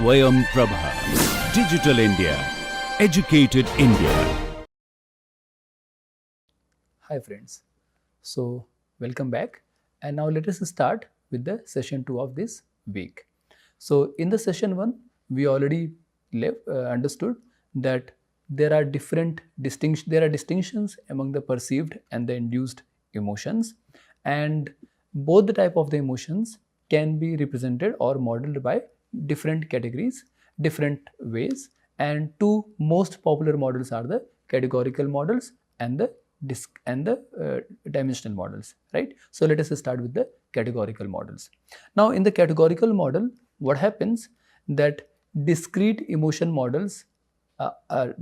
Swayam Prabha. Digital India. Educated India. Hi friends, so welcome back, and now let us start with the session 2 of this week. So in the session 1 we already understood that there are distinctions among the perceived and the induced emotions, and both the type of the emotions can be represented or modeled by different categories, different ways, and two most popular models are the categorical models and the dimensional models, right? So let us start with the categorical models. Now in the categorical model, what happens that discrete emotion models,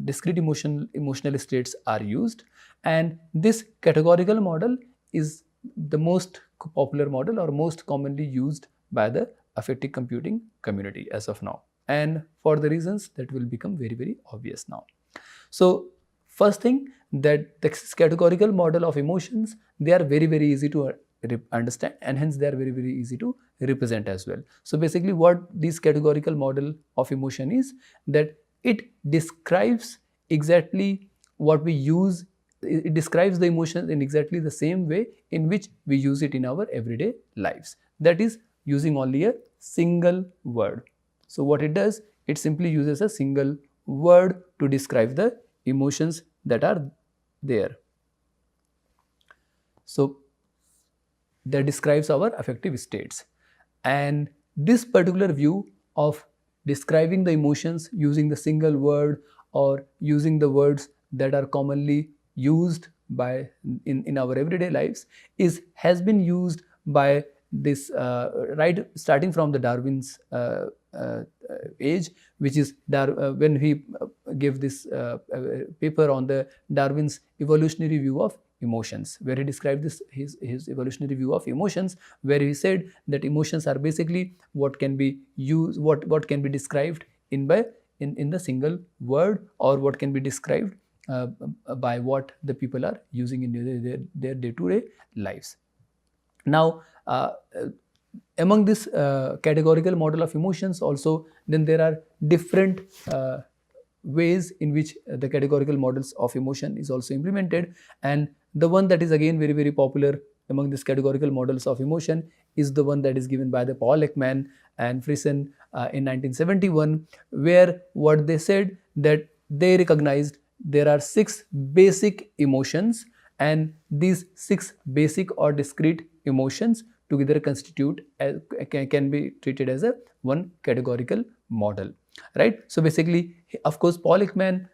discrete emotional states are used, and this categorical model is the most popular model or most commonly used by the affective computing community as of now, and for the reasons that will become very obvious now. So first thing, that the categorical model of emotions, they are very easy to understand, and hence they are very easy to represent as well. So basically what this categorical model of emotion is, that it describes exactly what we use. It describes the emotions in exactly the same way in which we use it in our everyday lives, that is using only a single word. So what it does, it simply uses a single word to describe the emotions that are there. So that describes our affective states, and this particular view of describing the emotions using the single word or using the words that are commonly used by in our everyday lives has been used by this right starting from the Darwin's age, which is when he gave this paper on the Darwin's evolutionary view of emotions, where he described his evolutionary view of emotions, where he said that emotions are basically what can be used, what can be described in the single word, or what can be described by what the people are using in their day-to-day lives. Now among this categorical model of emotions also, then there are different ways in which the categorical models of emotion is also implemented, and the one that is again very popular among these categorical models of emotion is the one that is given by the Paul Ekman and Friesen in 1971, where what they said, that they recognized there are 6 basic emotions, and these 6 basic or discrete emotions together constitute can be treated as a one categorical model, right? So basically, of course, Paul Ekman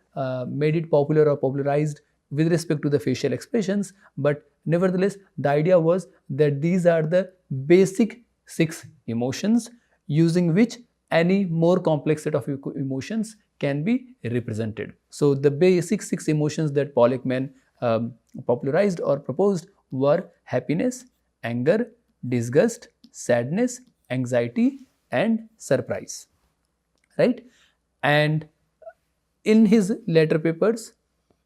made it popular or popularized with respect to the facial expressions, but nevertheless the idea was that these are the basic 6 emotions using which any more complex set of emotions can be represented. So the basic 6 emotions that Paul Ekman popularized or proposed were happiness, anger, disgust, sadness, anxiety, and surprise, right? And in his later papers,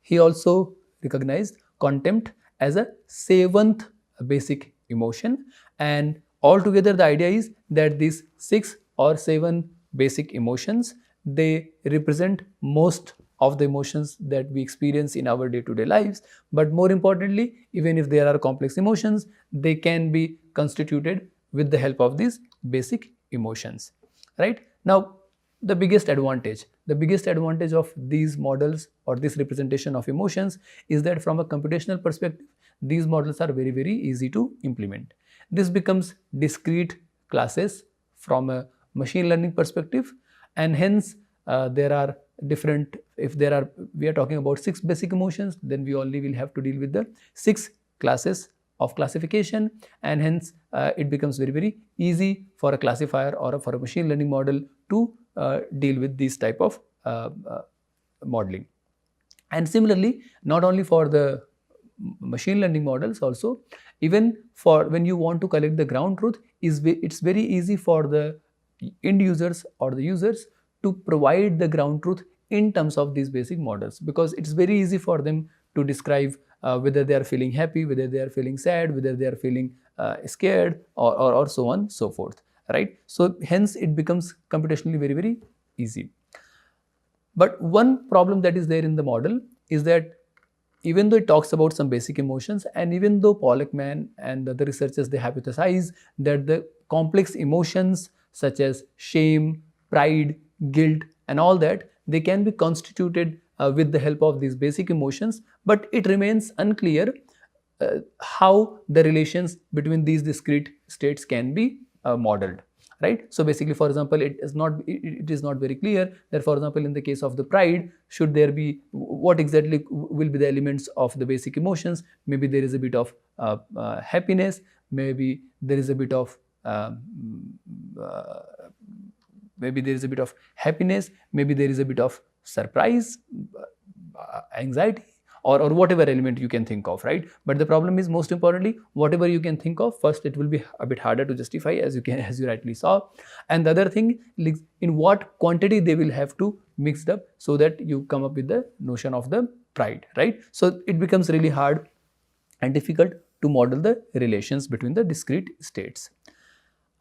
he also recognized contempt as a 7th basic emotion, and altogether the idea is that these 6 or 7 basic emotions, they represent most of the emotions that we experience in our day-to-day lives, but more importantly, even if there are complex emotions, they can be constituted with the help of these basic emotions, right? Now the biggest advantage of these models or this representation of emotions is that from a computational perspective, these models are very easy to implement. This becomes discrete classes from a machine learning perspective, and hence there are different, if there are, we are talking about 6 basic emotions, then we only will have to deal with the 6 classes of classification, and hence it becomes very easy for a classifier or for a machine learning model to deal with these type of modeling. And similarly, not only for the machine learning models, also even for when you want to collect the ground truth, it's very easy for the end users or the users to provide the ground truth in terms of these basic models, because it's very easy for them to describe whether they are feeling happy, whether they are feeling sad, whether they are feeling scared, or so on so forth, right? So hence it becomes computationally very easy. But one problem that is there in the model is that even though it talks about some basic emotions, and even though Paul Ekman and the other researchers, they hypothesize that the complex emotions such as shame, pride, guilt and all that, they can be constituted with the help of these basic emotions, but it remains unclear how the relations between these discrete states can be modeled, right? So basically, for example, it is not very clear that, for example, in the case of the pride, should there be, what exactly will be the elements of the basic emotions? Maybe there is a bit of happiness, maybe there is a bit of maybe there is a bit of happiness, maybe there is a bit of surprise, anxiety, or whatever element you can think of, right? But the problem is, most importantly, whatever you can think of, first it will be a bit harder to justify, as you rightly saw. And the other thing, in what quantity they will have to mix up so that you come up with the notion of the pride, right? So it becomes really hard and difficult to model the relations between the discrete states.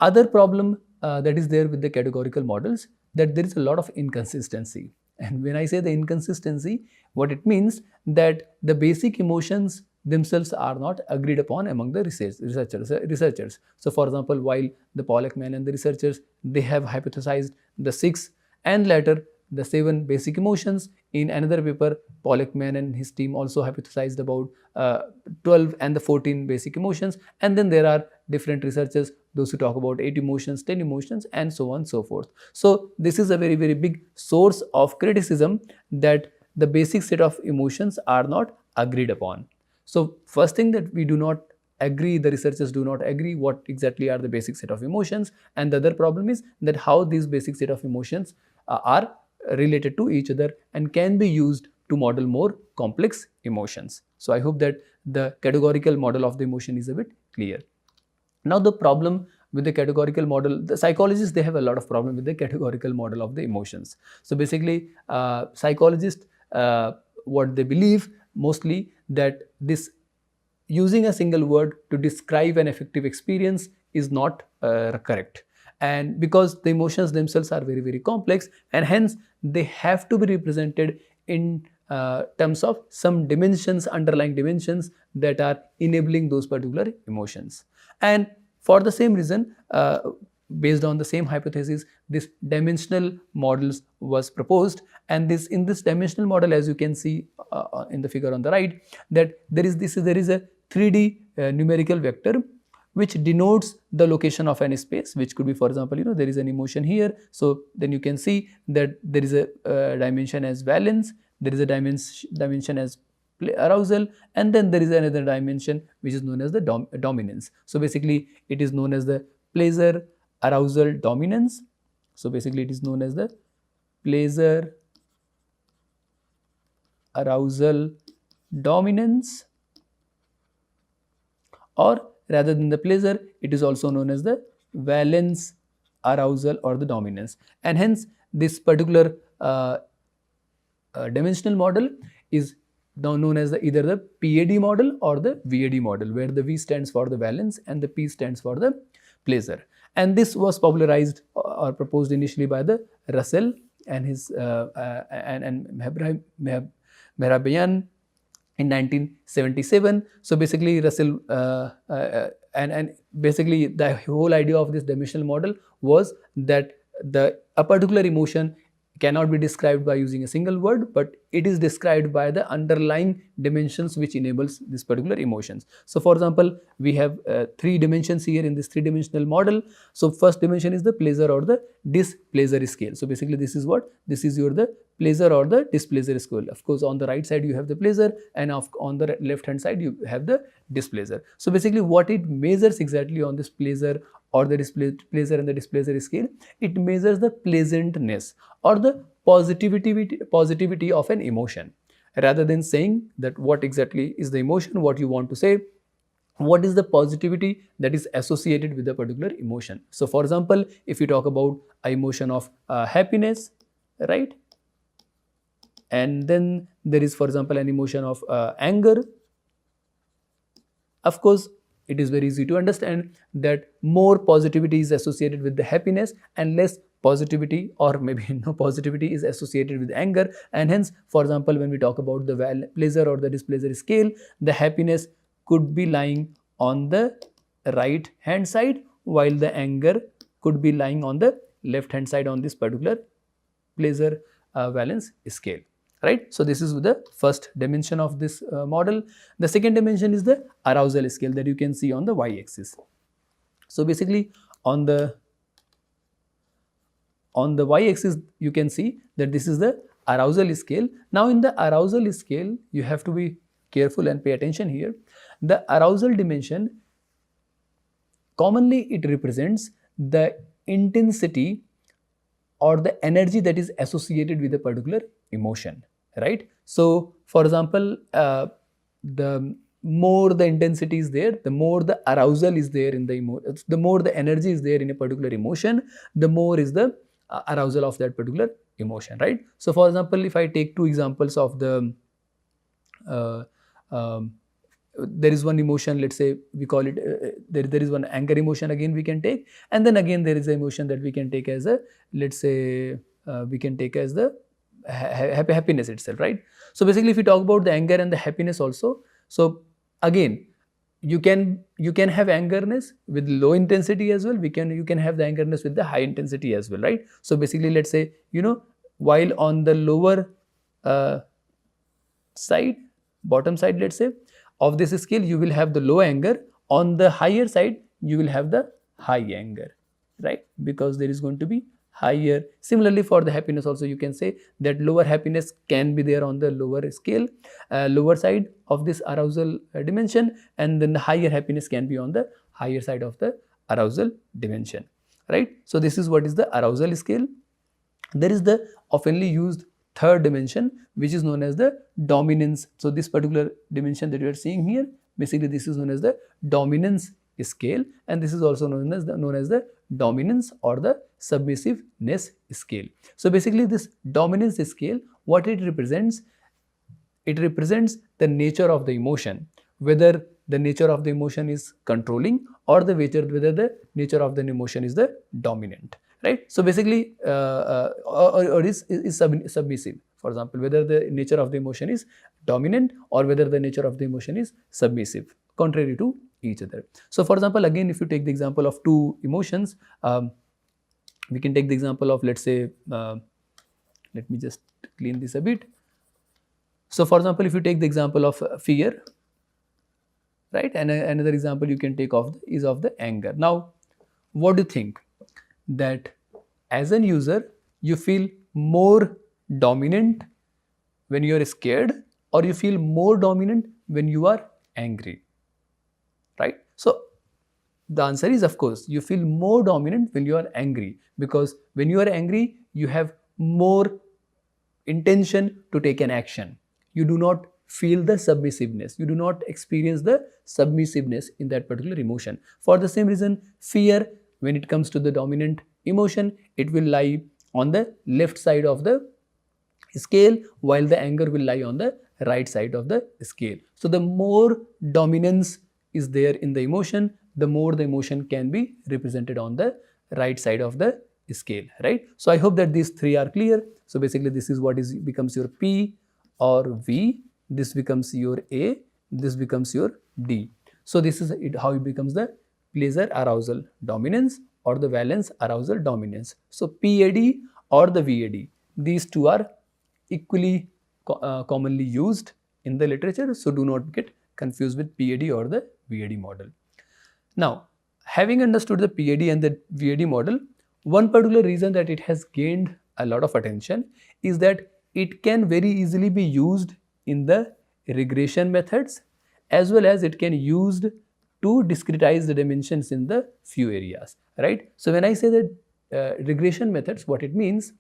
Other problem that is there with the categorical models, that there is a lot of inconsistency. And when I say the inconsistency, what it means that the basic emotions themselves are not agreed upon among the researchers. So for example, while the Paul Ekman and the researchers, they have hypothesized the 6 and later the 7 basic emotions, in another paper, Paul Ekman and his team also hypothesized about 12 and the 14 basic emotions. And then there are different researchers, those who talk about 8 emotions, 10 emotions, and so on and so forth. So this is a very, very big source of criticism, that the basic set of emotions are not agreed upon. So first thing, that we do not agree, the researchers do not agree what exactly are the basic set of emotions. And the other problem is that how these basic set of emotions are related to each other and can be used to model more complex emotions. So I hope that the categorical model of the emotion is a bit clear. Now the problem with the categorical model, the psychologists, they have a lot of problem with the categorical model of the emotions. So basically, psychologists, what they believe mostly, that this using a single word to describe an affective experience is not correct. And because the emotions themselves are very, very complex, and hence they have to be represented in terms of some dimensions, underlying dimensions that are enabling those particular emotions. And for the same reason, based on the same hypothesis, this dimensional models was proposed. And in this dimensional model, as you can see in the figure on the right, that there is a 3D numerical vector which denotes the location of any space, which could be, for example, there is an emotion here. So then you can see that there is a dimension as valence, there is a dimension as arousal, and then there is another dimension which is known as the dominance. So basically, it is known as the pleasure, arousal, dominance. So basically, it is known as the pleasure, arousal, dominance, or rather than the pleasure, it is also known as the valence, arousal, or the dominance. And hence, this particular dimensional model is now known as either the PAD model or the VAD model, where the V stands for the valence and the P stands for the pleasure. And this was popularized or proposed initially by the Russell and his and Mehrabian in 1977. So basically, Russell and basically the whole idea of this dimensional model was that a particular emotion cannot be described by using a single word, but it is described by the underlying dimensions which enables this particular emotions. So for example, we have 3 dimensions here in this 3-dimensional model. So first dimension is the pleasure or the displeasure scale. So basically, this is the pleasure or the displeasure scale. Of course, on the right side you have the pleasure, and on the left hand side you have the displeasure. So basically, what it measures exactly on this pleasure or the pleasure and the displeasure scale, it measures the pleasantness or the positivity of an emotion. Rather than saying that what exactly is the emotion, what you want to say, what is the positivity that is associated with a particular emotion. So for example, if you talk about an emotion of happiness, right, and then there is, for example, an emotion of anger, of course, it is very easy to understand that more positivity is associated with the happiness and less positivity or maybe no positivity is associated with anger. And hence, for example, when we talk about the pleasure or the displeasure scale, the happiness could be lying on the right hand side while the anger could be lying on the left hand side on this particular pleasure valence scale, right? So this is the first dimension of this model. The second dimension is the arousal scale that you can see on the y-axis. So basically on the y-axis you can see that this is the arousal scale. Now in the arousal scale you have to be careful and pay attention here. The arousal dimension, commonly it represents the intensity or the energy that is associated with a particular emotion, right? So for example, the more the intensity is there, the more the arousal is there in the emotion, the more the energy is there in a particular emotion, the more is the arousal of that particular emotion, right? So for example, if I take two examples of the uh, um, there is one emotion, let's say we call it there is one anger emotion again we can take, and then again there is an emotion that we can take as a, let's say we can take as the happiness itself, right? So basically if we talk about the anger and the happiness also, so again you can have angerness with low intensity as well, you can have the angerness with the high intensity as well, right? So basically let's say, while on the lower side, bottom side, let's say, of this scale you will have the low anger, on the higher side you will have the high anger, right? Because there is going to be higher. Similarly for the happiness also you can say that lower happiness can be there on the lower scale, lower side of this arousal dimension, and then the higher happiness can be on the higher side of the arousal dimension, right? So this is what is the arousal scale. There is the oftenly used third dimension which is known as the dominance. So this particular dimension that you are seeing here, basically this is known as the dominance scale, and this is also known as the dominance or the submissiveness scale. So basically this dominance scale, what it represents the nature of the emotion, whether the nature of the emotion is controlling or whether the nature of the emotion is the dominant, right? So basically or is submissive. For example, whether the nature of the emotion is dominant or whether the nature of the emotion is submissive, contrary to each other. So for example, again if you take the example of two emotions, we can take the example of, let's say, let me just clean this a bit. So for example, if you take the example of fear, right, and another example you can take is of the anger. Now what do you think, that as an user you feel more dominant when you are scared, or you feel more dominant when you are angry, right? So the answer is, of course, you feel more dominant when you are angry, because when you are angry you have more intention to take an action. You do not feel the submissiveness, you do not experience the submissiveness in that particular emotion. For the same reason, fear, when it comes to the dominant emotion, it will lie on the left side of the scale, while the anger will lie on the right side of the scale. So the more dominance is there in the emotion, the more the emotion can be represented on the right side of the scale, right? So I hope that these three are clear. So basically this is what becomes your P or V, this becomes your A, this becomes your D. So this is how it becomes the pleasure arousal dominance or the valence arousal dominance. So PAD or the VAD, these two are equally commonly used in the literature, so do not get confused with PAD or the VAD model. Now, having understood the PAD and the VAD model, one particular reason that it has gained a lot of attention is that it can very easily be used in the regression methods, as well as it can used to discretize the dimensions in the few areas, right? So when I say that regression methods, what it means,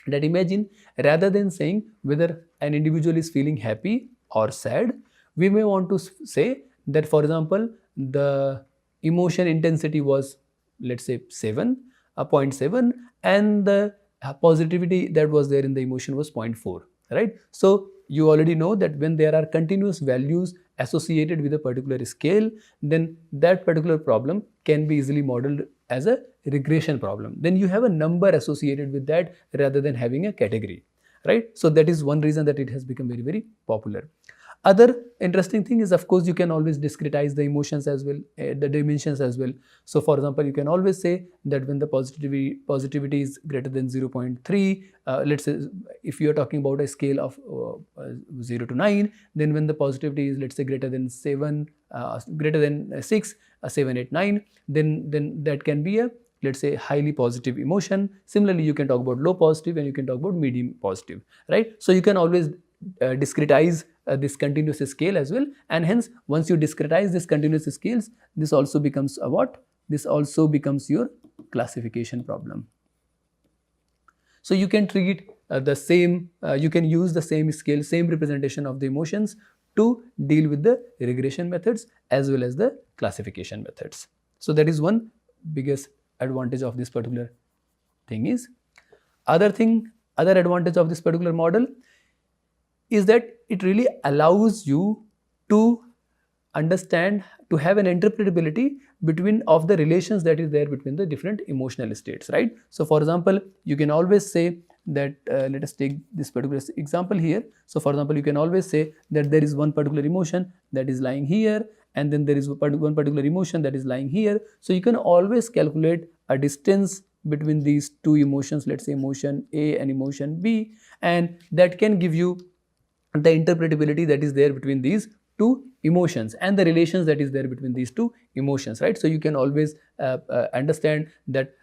that imagine, rather than saying whether an individual is feeling happy or sad, we may want to say that, for example, the emotion intensity was, let's say, 0.7, and the positivity that was there in the emotion was 0.4, right? So you already know that when there are continuous values associated with a particular scale, then that particular problem can be easily modeled as a regression problem. Then you have a number associated with that rather than having a category, right? So that is one reason that it has become very, very popular. Other interesting thing is, of course, you can always discretize the emotions as well, the dimensions as well. So for example, you can always say that when the positivity is greater than 0.3, let's say if you are talking about a scale of 0 to 9, then when the positivity is, let's say, greater than 7, greater than 6, 7, 8, 9, then that can be a, let's say, highly positive emotion. Similarly, you can talk about low positive and you can talk about medium positive, right? So you can always discretize this continuous scale as well, and hence once you discretize this continuous scales, this also becomes a what? This also becomes your classification problem. So you can treat the same, you can use the same scale, same representation of the emotions to deal with the regression methods as well as the classification methods. So that is one biggest advantage of this particular thing. Is other advantage of this particular model is that it really allows you to understand, to have an interpretability between of the relations that is there between the different emotional states, right? So for example, you can always say that, let us take this particular example here. So for example, you can always say that there is one particular emotion that is lying here, and then there is one particular emotion that is lying here. So you can always calculate a distance between these two emotions, let's say emotion A and emotion B, and that can give you the interpretability that is there between these two emotions and the relations that is there between these two emotions, right? So you can always understand that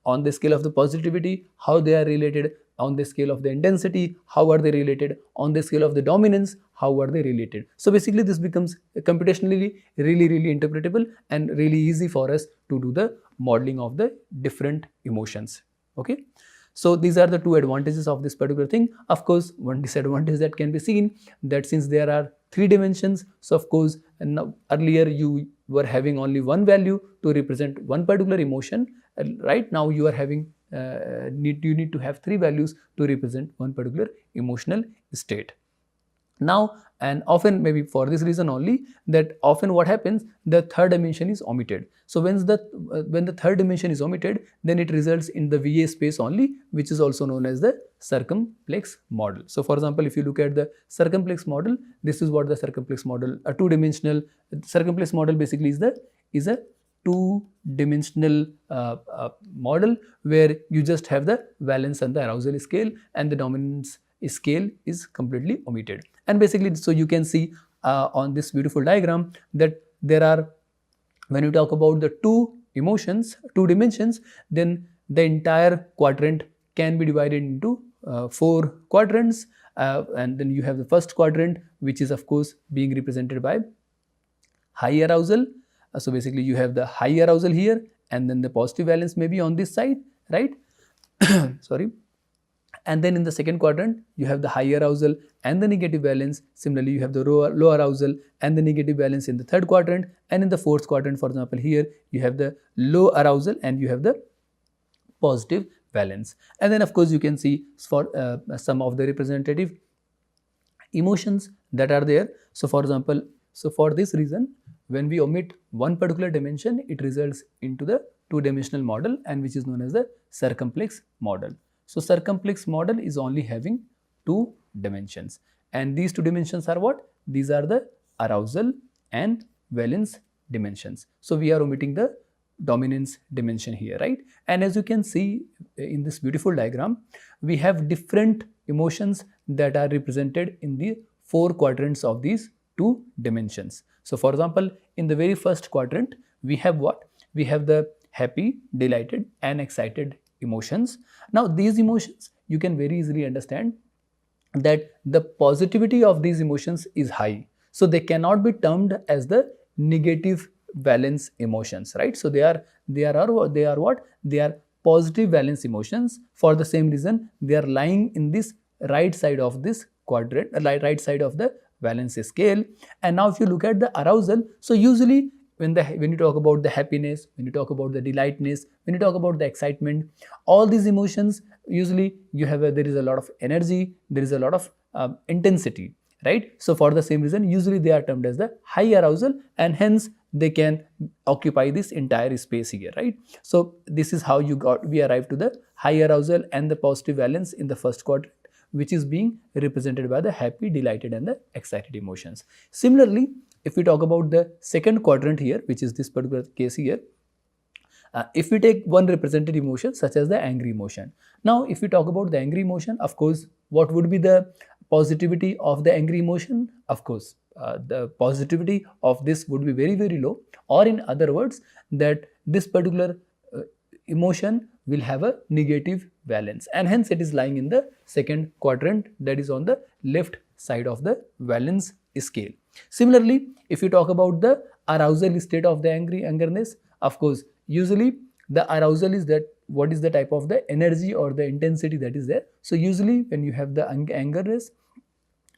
on the scale of the positivity, how they are related, on the scale of the intensity, how are they related, on the scale of the dominance, how are they related. So basically this becomes computationally really interpretable and really easy for us to do the modeling of the different emotions. Okay. So these are the two advantages of this particular thing. Of course, one disadvantage that can be seen, that since there are 3 dimensions, so of course earlier you were having only one value to represent one particular emotion. Right now you are having you need to have 3 values to represent one particular emotional state. Now, and often maybe for this reason only, that often what happens, the third dimension is omitted. So when the third dimension is omitted, then it results in the VA space only, which is also known as the circumplex model. So for example, if you look at the circumplex model, this is what the circumplex model, a two-dimensional circumplex model basically is a two-dimensional model where you just have the valence and the arousal scale, and the dominance scale is completely omitted. And basically, so you can see on this beautiful diagram that there are, when you talk about the two emotions, 2 dimensions, then the entire quadrant can be divided into 4 quadrants, and then you have the first quadrant, which is of course being represented by high arousal. So basically you have the high arousal here, and then the positive valence may be on this side, right? Sorry. And then in the second quadrant, you have the high arousal and the negative valence. Similarly, you have the low arousal and the negative valence in the third quadrant. And in the fourth quadrant, for example, here you have the low arousal and you have the positive valence. And then of course, you can see for some of the representative emotions that are there. So for example, so for this reason, when we omit one particular dimension, it results into the 2-dimensional model, and which is known as the circumplex model. So circumplex model is only having 2 dimensions, and these 2 dimensions are what? These are the arousal and valence dimensions. So we are omitting the dominance dimension here, right? And as you can see in this beautiful diagram, we have different emotions that are represented in the 4 quadrants of these 2 dimensions. So for example, in the very first quadrant, we have what? We have the happy, delighted and excited emotions. Now these emotions, you can very easily understand that the positivity of these emotions is high. So they cannot be termed as the negative valence emotions, right? So they are what? They are positive valence emotions. For the same reason, they are lying in this right side of this quadrant, right side of the valence scale. And now if you look at the arousal, so usually when you talk about the happiness, when you talk about the delightness, when you talk about the excitement, all these emotions, usually there is a lot of energy, there is a lot of intensity. right? So for the same reason, usually they are termed as the high arousal, and hence they can occupy this entire space here, right? So this is how we arrive to the high arousal and the positive valence in the first quadrant, which is being represented by the happy, delighted and the excited emotions. Similarly, if we talk about the second quadrant here, which is this particular case here, if we take one represented emotion such as the angry emotion. Now, if we talk about the angry emotion, of course, what would be the positivity of the angry emotion? Of course, the positivity of this would be very, very low, or in other words, that this particular emotion will have a negative valence, and hence it is lying in the second quadrant, that is on the left side of the valence scale. Similarly, if you talk about the arousal state of the angerness, of course, usually the arousal is that what is the type of the energy or the intensity that is there. So usually when you have the angerness,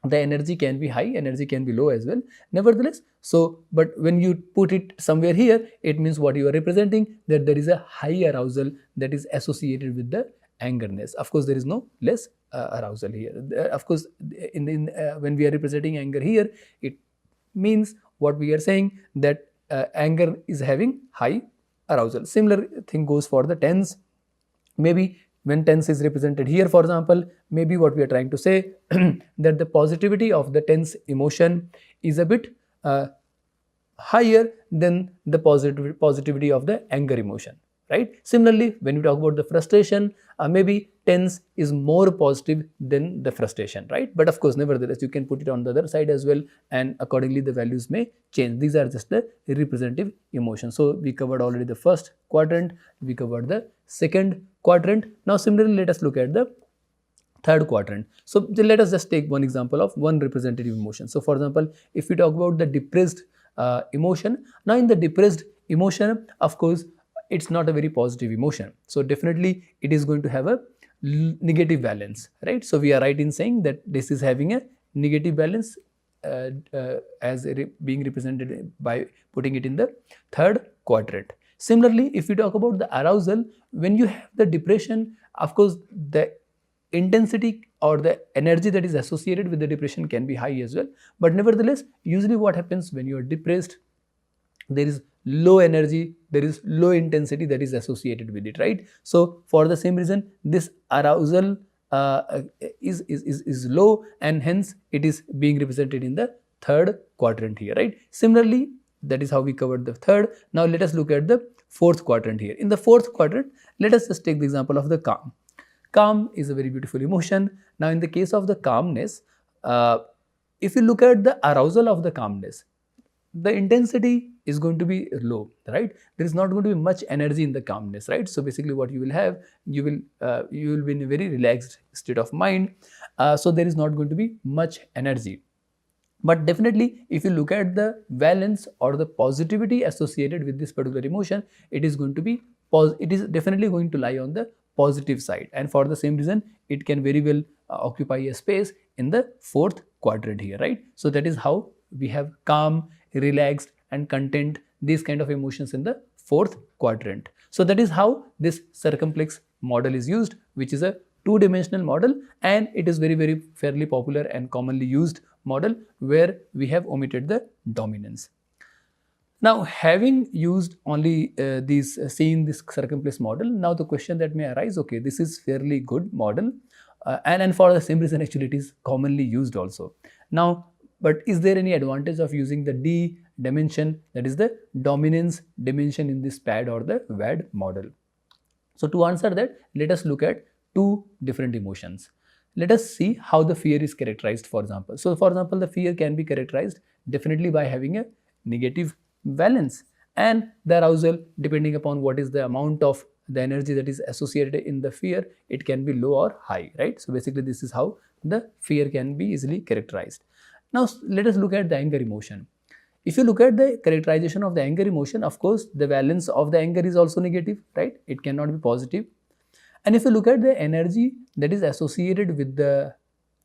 the energy can be high, energy can be low as well, nevertheless. So but when you put it somewhere here, it means what you are representing, that there is a high arousal that is associated with the angerness. Of course, there is no less arousal here. Of course, when we are representing anger here, it means what we are saying, that anger is having high arousal. Similar thing goes for the tense. Maybe when tense is represented here, for example, maybe what we are trying to say that the positivity of the tense emotion is a bit higher than the positivity of the anger emotion, right? Similarly, when you talk about the frustration, maybe tense is more positive than the frustration, right? But of course, nevertheless, you can put it on the other side as well, and accordingly the values may change. These are just the representative emotions. So we covered already the first quadrant, we covered the second quadrant. Now similarly, let us look at the third quadrant. So let us just take one example of one representative emotion. So for example, if we talk about the depressed emotion, now in the depressed emotion, of course, it's not a very positive emotion. So definitely it is going to have a negative valence, right? So we are right in saying that this is having a negative valence being represented by putting it in the third quadrant. Similarly, if we talk about the arousal, when you have the depression, of course, the intensity or the energy that is associated with the depression can be high as well. But nevertheless, usually what happens when you are depressed, there is low energy, there is low intensity that is associated with it, right? So for the same reason, this arousal is low, and hence it is being represented in the third quadrant here, right? Similarly, that is how we covered the third. Now let us look at the fourth quadrant here. In the fourth quadrant, let us just take the example of the calm. Calm is a very beautiful emotion. Now in the case of the calmness, if you look at the arousal of the calmness, the intensity is going to be low, right? There is not going to be much energy in the calmness, right? So basically what you will have, you will be in a very relaxed state of mind. So there is not going to be much energy. But definitely, if you look at the valence or the positivity associated with this particular emotion, it is going to be it is definitely going to lie on the positive side, and for the same reason, it can very well occupy a space in the fourth quadrant here, right? So that is how we have calm, relaxed and content, these kind of emotions in the fourth quadrant. So that is how this circumplex model is used, which is a two-dimensional model, and it is very fairly popular and commonly used model where we have omitted the dominance. Now, having used only seen this circumplex model, now the question that may arise, okay, this is fairly good model, and for the same reason actually it is commonly used also. Now, but is there any advantage of using the D dimension, that is the dominance dimension in this PAD or the VAD model? So to answer that, let us look at two different emotions. Let us see how the fear is characterized, for example. So for example, the fear can be characterized definitely by having a negative valence, and the arousal, depending upon what is the amount of the energy that is associated in the fear, it can be low or high, right? So basically this is how the fear can be easily characterized. Now let us look at the anger emotion. If you look at the characterization of the anger emotion, of course, the valence of the anger is also negative, right? It cannot be positive. And if you look at the energy that is associated with the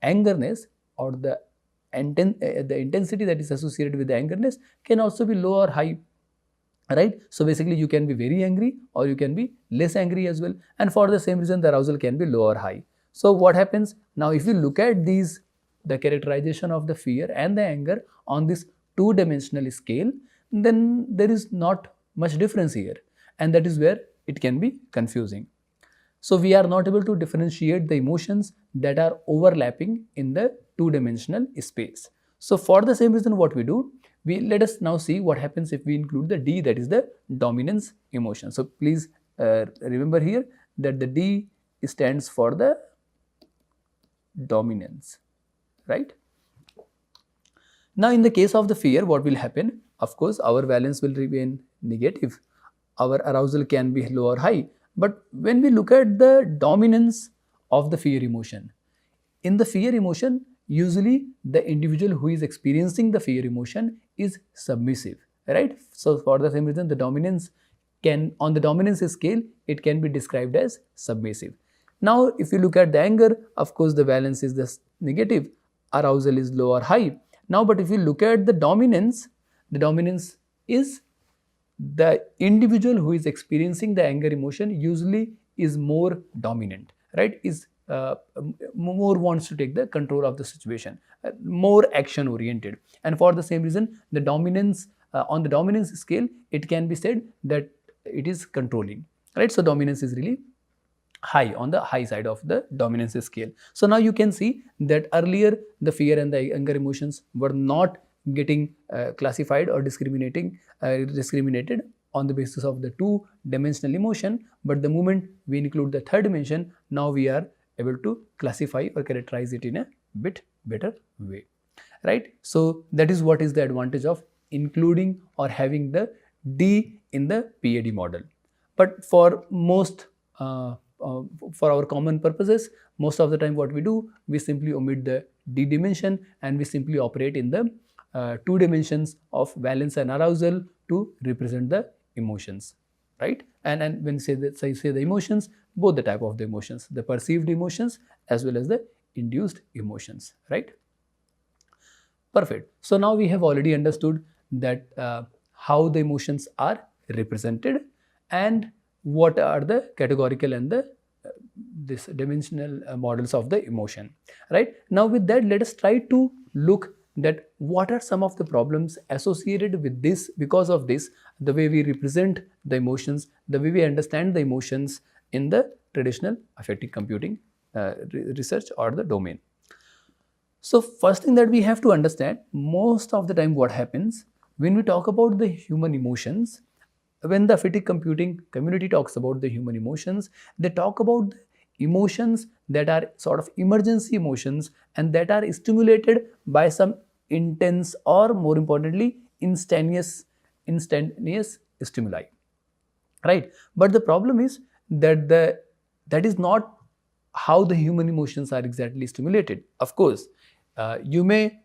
angerness, or the intensity that is associated with the angerness, can also be low or high, right? So basically you can be very angry or you can be less angry as well, and for the same reason the arousal can be low or high. So what happens now, if you look at these the characterization of the fear and the anger on this two-dimensional scale, then there is not much difference here, and that is where it can be confusing. So we are not able to differentiate the emotions that are overlapping in the two-dimensional space. So for the same reason, what we do, let us now see what happens if we include the D, that is the dominance emotion. So please remember here that the D stands for the dominance, right? Now in the case of the fear, what will happen? Of course, our valence will remain negative. Our arousal can be low or high. But when we look at the dominance of the fear emotion, in the fear emotion, usually the individual who is experiencing the fear emotion is submissive, right? So for the same reason, the dominance can, on the dominance scale, it can be described as submissive. Now, if you look at the anger, of course, the valence is the negative, arousal is low or high. Now, but if you look at the dominance is the individual who is experiencing the anger emotion usually is more dominant, right? Is more wants to take the control of the situation, more action oriented, and for the same reason, the dominance on the dominance scale, it can be said that it is controlling, right? So dominance is really high, on the high side of the dominance scale. So now you can see that earlier the fear and the anger emotions were not getting classified or discriminated on the basis of the two-dimensional emotion, but the moment we include the third dimension, now we are able to classify or characterize it in a bit better way, right? So that is what is the advantage of including or having the D in the PAD model. But for most for our common purposes, most of the time what we do, we simply omit the D dimension and we simply operate in the two dimensions of valence and arousal to represent the emotions, right? And when say the emotions, both the type of the emotions, the perceived emotions as well as the induced emotions, right? Perfect. So now we have already understood that how the emotions are represented and what are the categorical and the this dimensional models of the emotion, right? Now with that, let us try to look that what are some of the problems associated with this, because of this, the way we represent the emotions, the way we understand the emotions in the traditional affective computing research or the domain. So first thing that we have to understand, most of the time what happens when we talk about the human emotions, when the affective computing community talks about the human emotions, they talk about the emotions that are sort of emergency emotions and that are stimulated by some intense or more importantly instantaneous stimuli, right? But the problem is that that is not how the human emotions are exactly stimulated. Of course, you may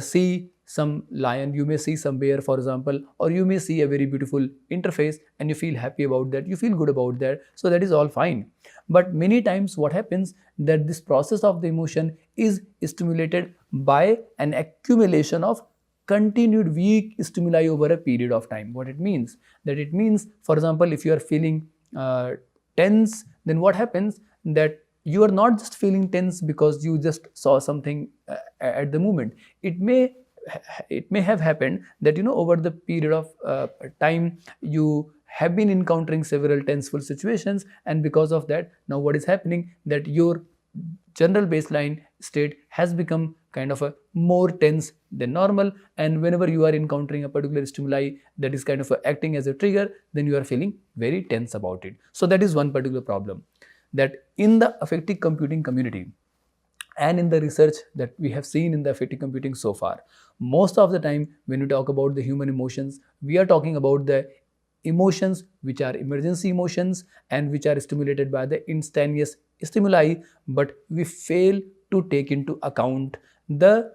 see some lion, you may see some bear, for example, or you may see a very beautiful interface and you feel happy about that, you feel good about that, so that is all fine. But many times what happens that this process of the emotion is stimulated by an accumulation of continued weak stimuli over a period of time. What it means? That it means, for example, if you are feeling tense, then what happens that you are not just feeling tense because you just saw something at the moment. It may have happened that over the period of time you have been encountering several tenseful situations, and because of that, now what is happening that your general baseline state has become kind of a more tense than normal, and whenever you are encountering a particular stimuli that is kind of acting as a trigger, then you are feeling very tense about it. So that is one particular problem, that in the affective computing community and in the research that we have seen in the affective computing so far, most of the time when we talk about the human emotions, we are talking about the emotions which are emergency emotions and which are stimulated by the instantaneous stimuli, but we fail to take into account the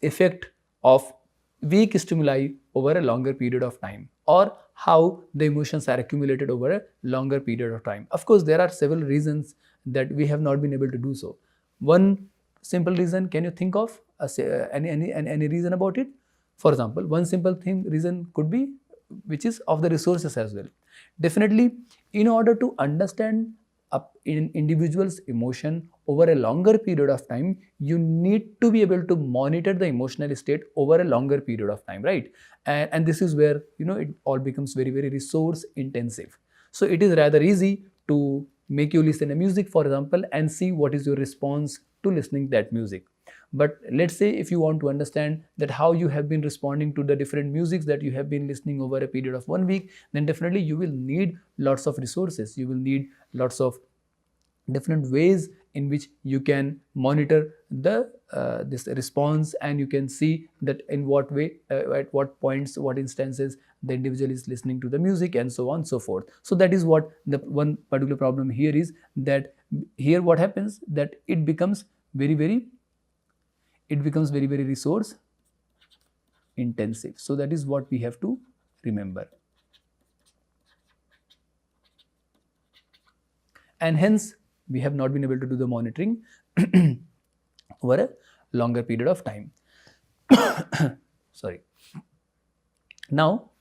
effect of weak stimuli over a longer period of time, or how the emotions are accumulated over a longer period of time. Of course, there are several reasons that we have not been able to do so. One simple reason, can you think of any reason about it? For example, one simple reason could be, which is of the resources as well. Definitely, in order to understand an individual's emotion over a longer period of time, you need to be able to monitor the emotional state over a longer period of time, right? And this is where it all becomes very, very resource intensive. So it is rather easy to make you listen a music, for example, and see what is your response to listening that music. But let's say if you want to understand that how you have been responding to the different musics that you have been listening over a period of 1 week, then definitely you will need lots of resources. You will need lots of different ways in which you can monitor the this response, and you can see that in what way, at what points, what instances the individual is listening to the music, and so on and so forth. So that is what the one particular problem here is, that here what happens, that it becomes very, very resource intensive. So that is what we have to remember. And hence we have not been able to do the monitoring over a longer period of time. Sorry. Now,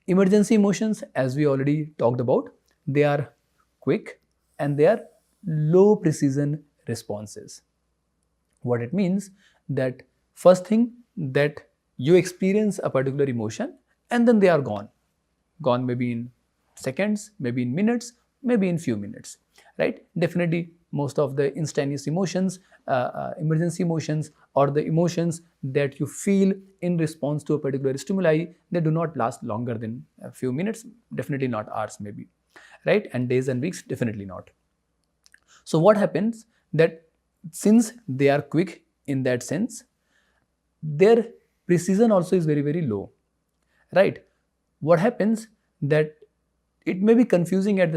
emergency emotions, as we already talked about, they are quick and they are low precision responses. What it means, that first thing, that you experience a particular emotion and then they are gone maybe in seconds, maybe in minutes, maybe in few minutes, right? Definitely most of the instantaneous emotions, emergency emotions, or the emotions that you feel in response to a particular stimuli, they do not last longer than a few minutes, definitely not hours maybe, right? And days and weeks, definitely not. So what happens, that since they are quick in that sense, their precision also is very, very low, right? What happens, that it may be confusing at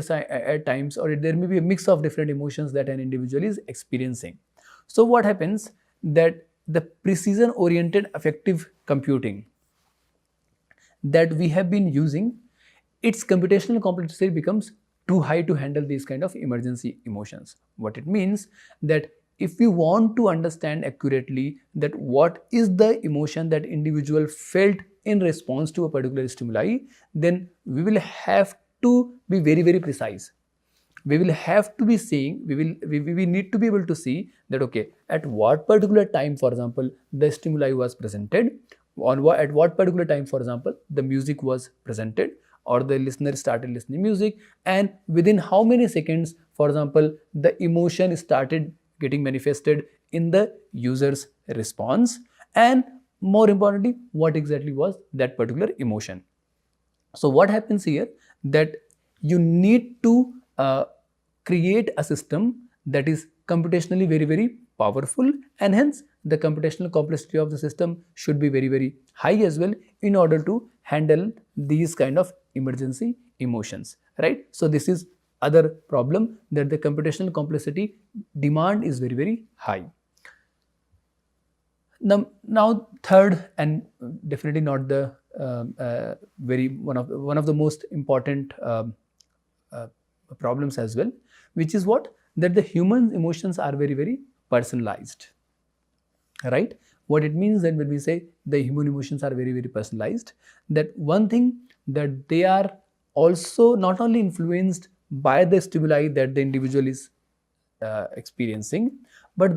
times, or there may be a mix of different emotions that an individual is experiencing. So what happens, that the precision oriented affective computing that we have been using, its computational complexity becomes too high to handle these kind of emergency emotions. What it means, that if we want to understand accurately that what is the emotion that individual felt in response to a particular stimuli, then we will have to be very, very precise. We will have to be seeing, we need to be able to see that, okay, at what particular time, for example, the stimuli was presented, at what particular time, for example, the music was presented, or the listener started listening music, and within how many seconds, for example, the emotion started getting manifested in the user's response, and more importantly, what exactly was that particular emotion. So what happens here, that you need to create a system that is computationally very, very powerful, and hence the computational complexity of the system should be very, very high as well, in order to handle these kind of emergency emotions, right? So this is other problem, that the computational complexity demand is very, very high. Now third, and definitely not the one of the most important problems as well, which is what, that the human emotions are very, very personalized, right? What it means, that when we say the human emotions are very, very personalized, that one thing, that they are also not only influenced by the stimuli that the individual is experiencing, but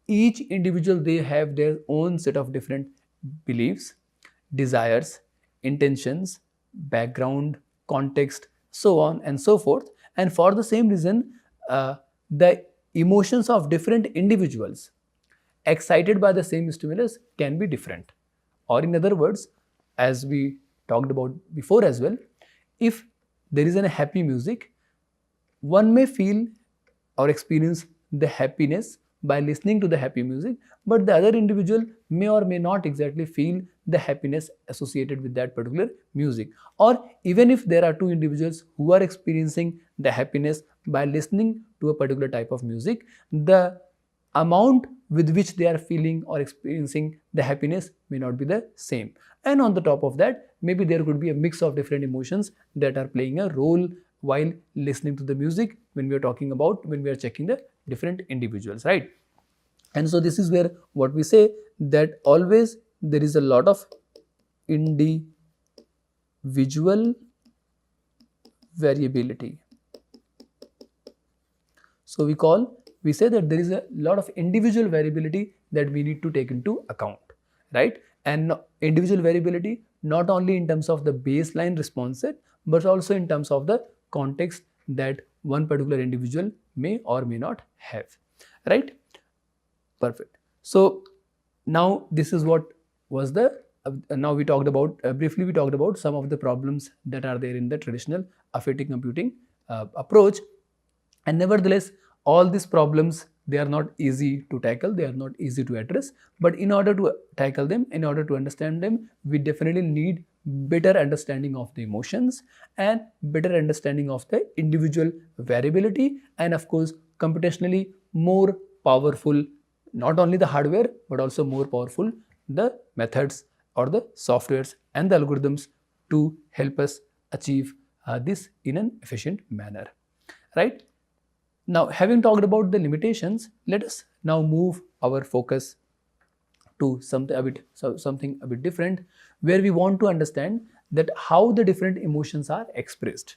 each individual, they have their own set of different beliefs, desires, intentions, background, context, so on and so forth. And for the same reason, the emotions of different individuals excited by the same stimulus can be different. Or in other words, as we talked about before as well, if there is a happy music, one may feel or experience the happiness by listening to the happy music, but the other individual may or may not exactly feel the happiness associated with that particular music. Or even if there are two individuals who are experiencing the happiness by listening to a particular type of music, the amount with which they are feeling or experiencing the happiness may not be the same. And on the top of that, maybe there could be a mix of different emotions that are playing a role while listening to the music, when we are checking the different individuals, right? And so this is where what we say, that always there is a lot of individual variability. So we say that there is a lot of individual variability that we need to take into account, right? And individual variability not only in terms of the baseline response set, but also in terms of the context that one particular individual may or may not have, right? Perfect. So now this is what was the now we talked about briefly we talked about some of the problems that are there in the traditional affective computing approach, and nevertheless all these problems, they are not easy to tackle, they are not easy to address, but in order to tackle them, in order to understand them, we definitely need better understanding of the emotions and better understanding of the individual variability, and of course computationally more powerful, not only the hardware but also more powerful the methods or the softwares and the algorithms to help us achieve this in an efficient manner, right? Now, having talked about the limitations, let us now move our focus to something a bit different, where we want to understand that how the different emotions are expressed,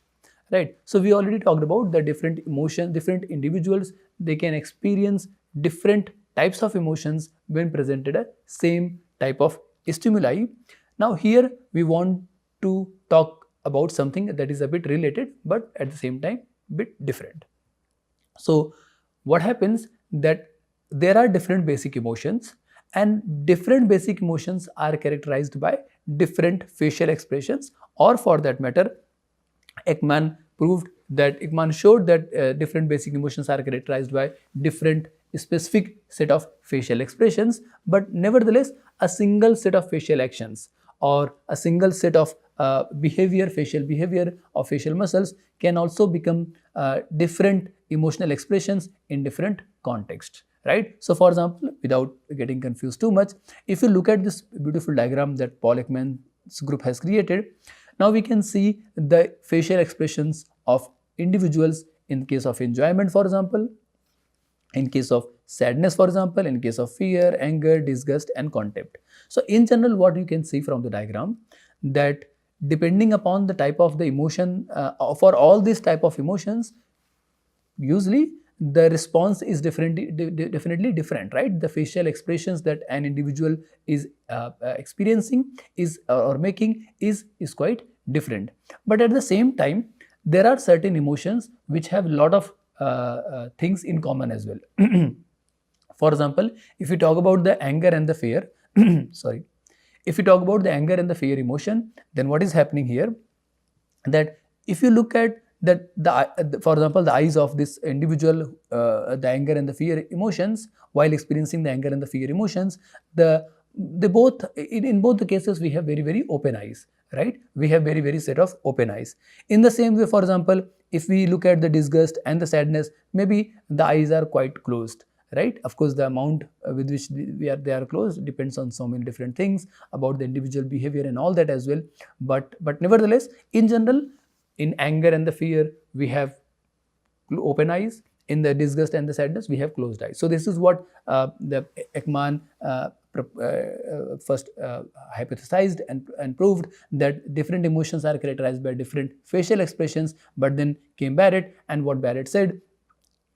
right? So we already talked about the different emotions, different individuals, they can experience different types of emotions when presented a same type of stimuli. Now here we want to talk about something that is a bit related but at the same time bit different. So what happens that there are different basic emotions, and different basic emotions are characterized by different facial expressions, or for that matter Ekman showed that different basic emotions are characterized by different specific set of facial expressions, but nevertheless a single set of facial actions or a single set of facial behavior or facial muscles can also become different emotional expressions in different contexts, right? So for example, without getting confused too much, if you look at this beautiful diagram that Paul Ekman's group has created, now we can see the facial expressions of individuals in case of enjoyment, for example, in case of sadness, for example, in case of fear, anger, disgust and contempt. So in general, what you can see from the diagram, that depending upon the type of the emotion, for all these type of emotions, usually the response is definitely different, right? The facial expressions that an individual is experiencing is or making is quite different. But at the same time, there are certain emotions which have a lot of things in common as well. For example, if we talk about the anger and the fear, sorry, if we talk about the anger and the fear emotion, then what is happening here, that if you look at that for example the eyes of this individual, the anger and the fear emotions, while experiencing the anger and the fear emotions, they both in both the cases we have very open eyes, right? We have very set of open eyes. In the same way, for example, if we look at the disgust and the sadness, maybe the eyes are quite closed, right? Of course, the amount with which they are closed depends on so many different things about the individual behavior and all that as well. But nevertheless, in general, in anger and the fear, we have open eyes. In the disgust and the sadness, we have closed eyes. So this is what the Ekman first hypothesized and proved, that different emotions are characterized by different facial expressions. But then came Barrett, and what Barrett said,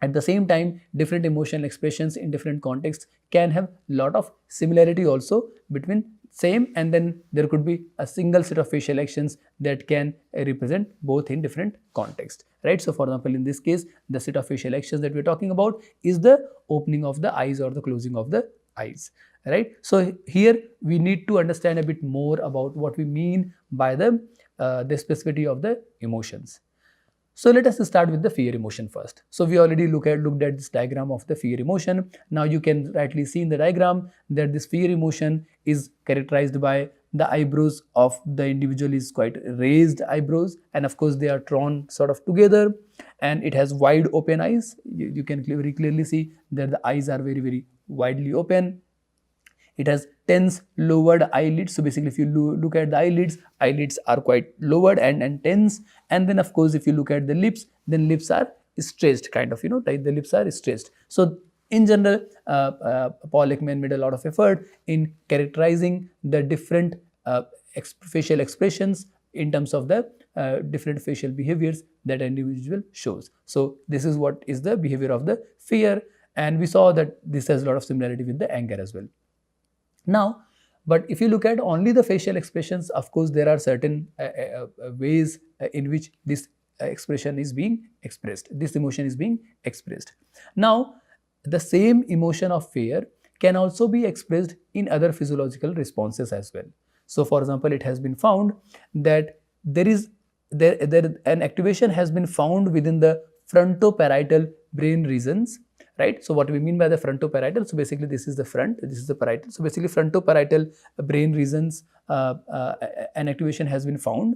at the same time, different emotional expressions in different contexts can have lot of similarity also between same, and then there could be a single set of facial actions that can represent both in different contexts, right? So for example, in this case, the set of facial actions that we're talking about is the opening of the eyes or the closing of the eyes, right? So here we need to understand a bit more about what we mean by the specificity of the emotions. So let us start with the fear emotion first. So we already looked at this diagram of the fear emotion. Now you can rightly see in the diagram that this fear emotion is characterized by the eyebrows of the individual is quite raised eyebrows, and of course they are drawn sort of together, and it has wide open eyes. You can very clearly see that the eyes are very widely open. It has tense lowered eyelids. So basically, if you look at the eyelids are quite lowered and tense. And then of course, if you look at the lips, then lips are stretched, kind of, the lips are stretched. So in general, Paul Ekman made a lot of effort in characterizing the different facial expressions in terms of the different facial behaviors that an individual shows. So this is what is the behavior of the fear, and we saw that this has a lot of similarity with the anger as well. Now, but if you look at only the facial expressions, of course, there are certain ways in which this expression is being expressed, this emotion is being expressed. Now, the same emotion of fear can also be expressed in other physiological responses as well. So, for example, it has been found that an activation has been found within the frontoparietal brain regions, right? So what we mean by the frontoparietal, so basically this is the front, this is the parietal. So basically frontoparietal brain regions, an activation has been found.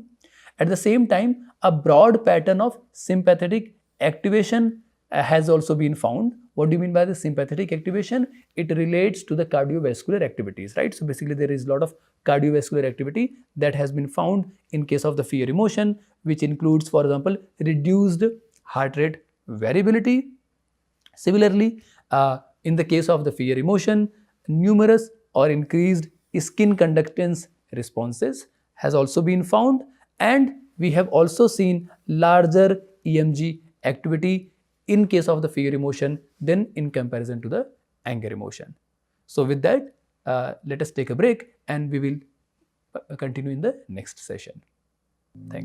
At the same time, a broad pattern of sympathetic activation has also been found. What do you mean by the sympathetic activation? It relates to the cardiovascular activities, right? So basically there is a lot of cardiovascular activity that has been found in case of the fear emotion, which includes, for example, reduced heart rate variability. Similarly, in the case of the fear emotion, numerous or increased skin conductance responses has also been found, and we have also seen larger EMG activity in case of the fear emotion than in comparison to the anger emotion. So with that, let us take a break and we will continue in the next session. Thank you.